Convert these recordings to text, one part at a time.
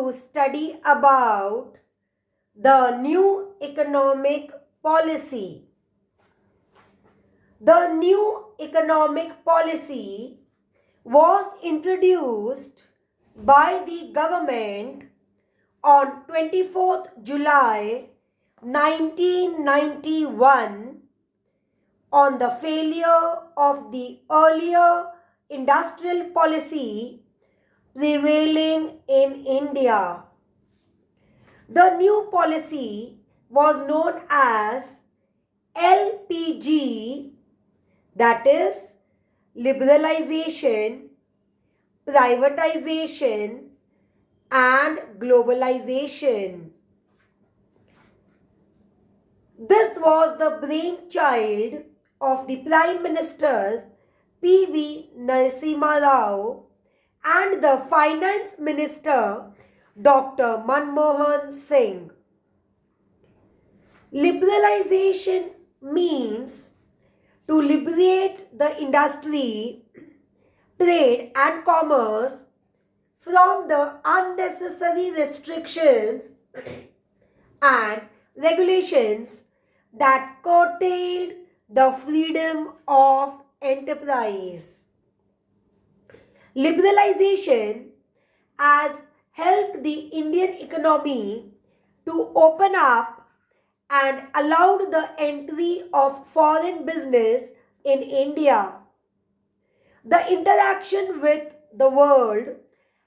to study about the new economic policy. The new economic policy was introduced by the government on 24th July 1991 on the failure of the earlier industrial policy prevailing in India. The new policy was known as LPG, that is Liberalization, Privatization and Globalization. This was the brainchild of the Prime Minister P.V. Narasimha Rao and the Finance Minister Dr. Manmohan Singh. Liberalization means to liberate the industry, trade and commerce from the unnecessary restrictions and regulations that curtailed the freedom of enterprise. Liberalization has helped the Indian economy to open up and allowed the entry of foreign business in India. The interaction with the world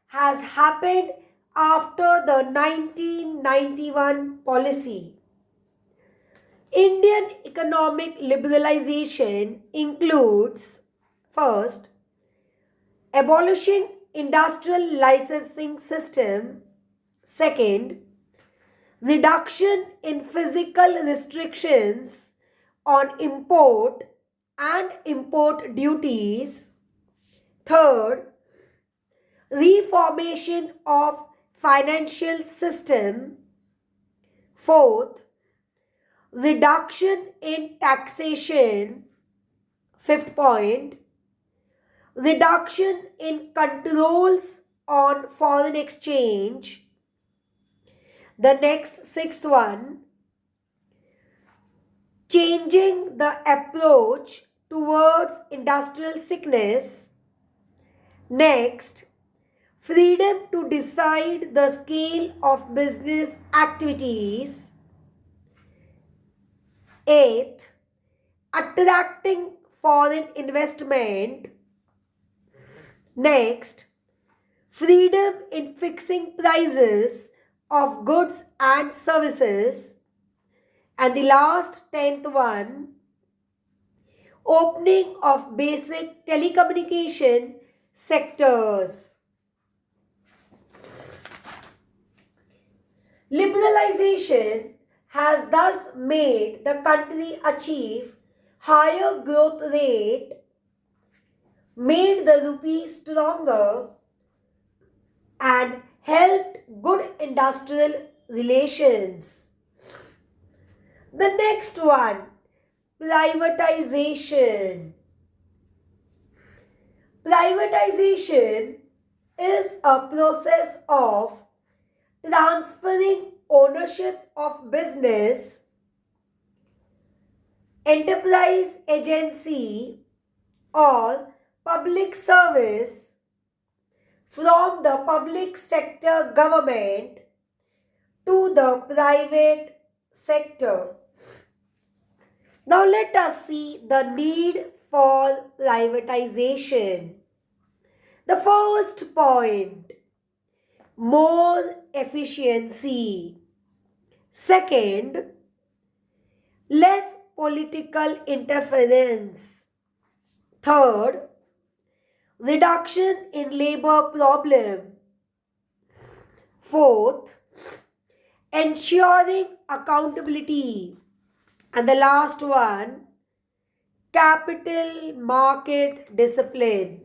has happened after the 1991 policy. Indian economic liberalization includes, first, abolishing industrial licensing system, second, reduction in physical restrictions on import and import duties, third, reformation of financial system, fourth, reduction in taxation, fifth point, reduction in controls on foreign exchange, the next sixth one, changing the approach towards industrial sickness, next, freedom to decide the scale of business activities, eighth, attracting foreign investment, next, freedom in fixing prices of goods and services, and the last 10th one, opening of basic telecommunication sectors. Liberalization has thus made the country achieve higher growth rate, made the rupee stronger and helped good industrial relations. The next one, privatization. Privatization is a process of transferring ownership of business, enterprise, agency or public service from the public sector government to the private sector. Now let us see the need for privatization. The first point, more efficiency. Second, less political interference. Third, reduction in labor problem. Fourth, ensuring accountability. And the last one, capital market discipline.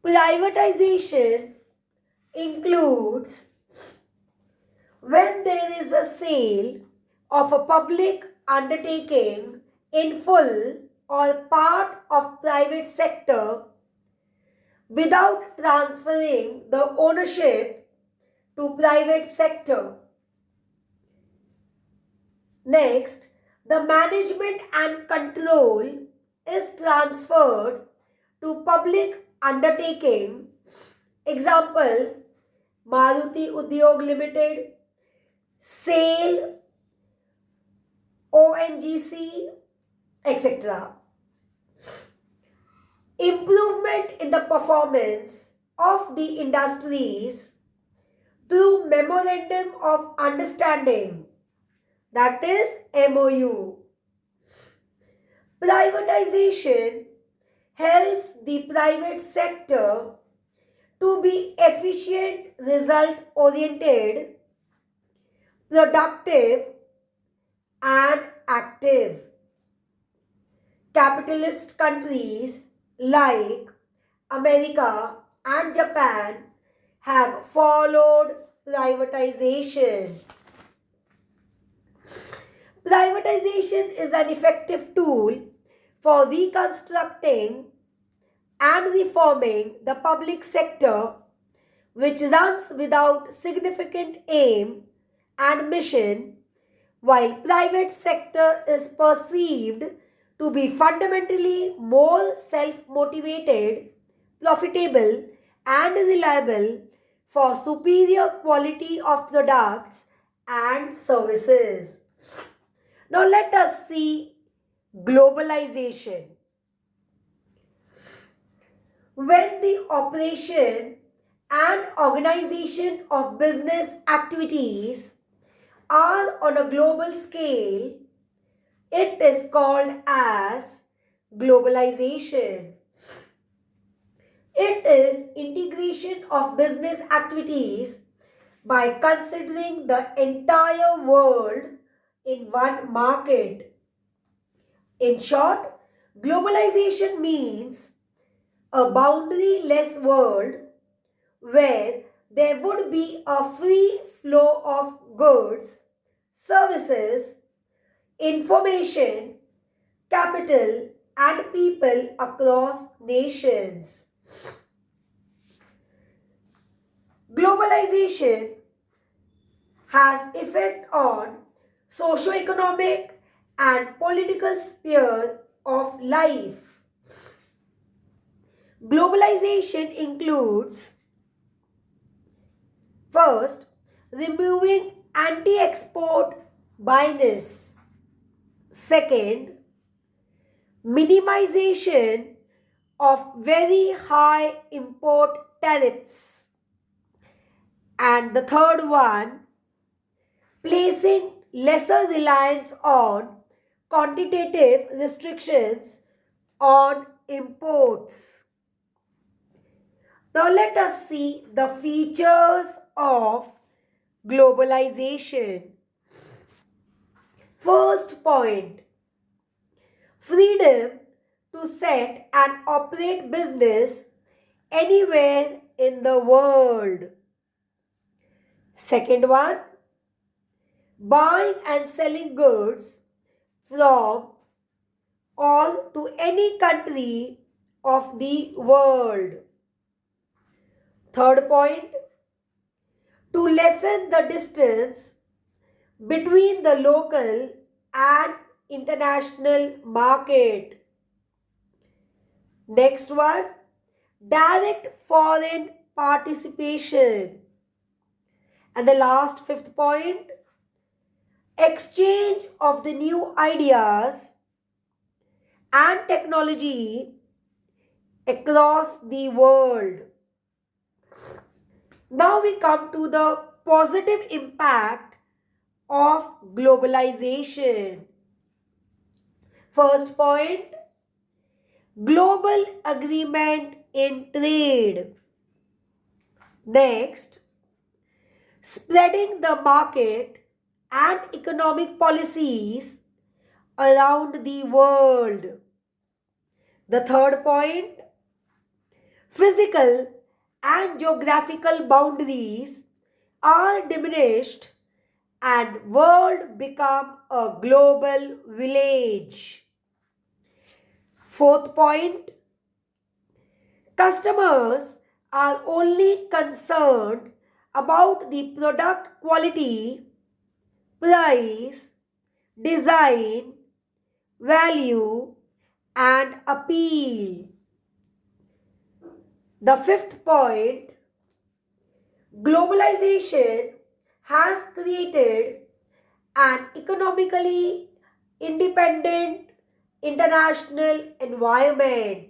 Privatization includes when there is a sale of a public undertaking in full or part of private sector without transferring the ownership to private sector. Next, the management and control is transferred to public undertaking. Example, Maruti Udyog Limited, SAIL, ONGC, etc. Improvement in the performance of the industries through Memorandum of Understanding, that is MOU. Privatization helps the private sector to be efficient, result-oriented, productive and active. Capitalist countries like America and Japan have followed privatization. Privatization is an effective tool for reconstructing and reforming the public sector, which runs without significant aim and mission, while private sector is perceived to be fundamentally more self-motivated, profitable and reliable for superior quality of products and services. Now let us see globalization. When the operation and organization of business activities are on a global scale, it is called as globalization. It is integration of business activities by considering the entire world in one market. In short, globalization means a boundary-less world where there would be a free flow of goods, services, information, capital and people across nations. Globalization has effect on socio-economic and political sphere of life. Globalization includes, first, removing anti-export bias. Second, minimization of very high import tariffs. And the third one, placing lesser reliance on quantitative restrictions on imports. Now let us see the features of globalization. First point, freedom to set and operate business anywhere in the world. Second one, buying and selling goods from all to any country of the world. Third point, to lessen the distance between the local and international market. Next one, direct foreign participation. And the last fifth point, exchange of the new ideas and technology across the world. Now we come to the positive impact of globalization. First point, global agreement in trade. Next, spreading the market and economic policies around the world. The third point, physical and geographical boundaries are diminished and world become a global village. Fourth point, Customers are only concerned about the product quality, price, design, value, and appeal. The fifth point, globalization has created an economically independent international environment.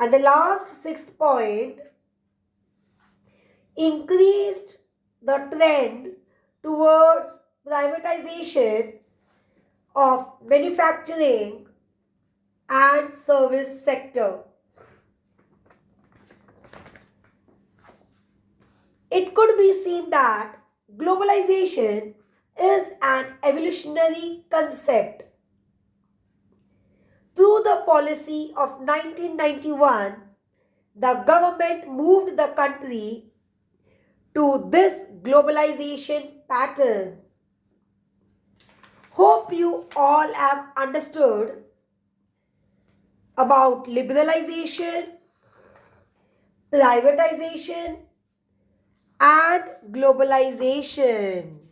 And the last sixth point, increased the trend towards privatization of manufacturing and service sector. It could be seen that globalization is an evolutionary concept. Through the policy of 1991, the government moved the country to this globalization pattern. Hope you all have understood about liberalization, privatization, and globalization.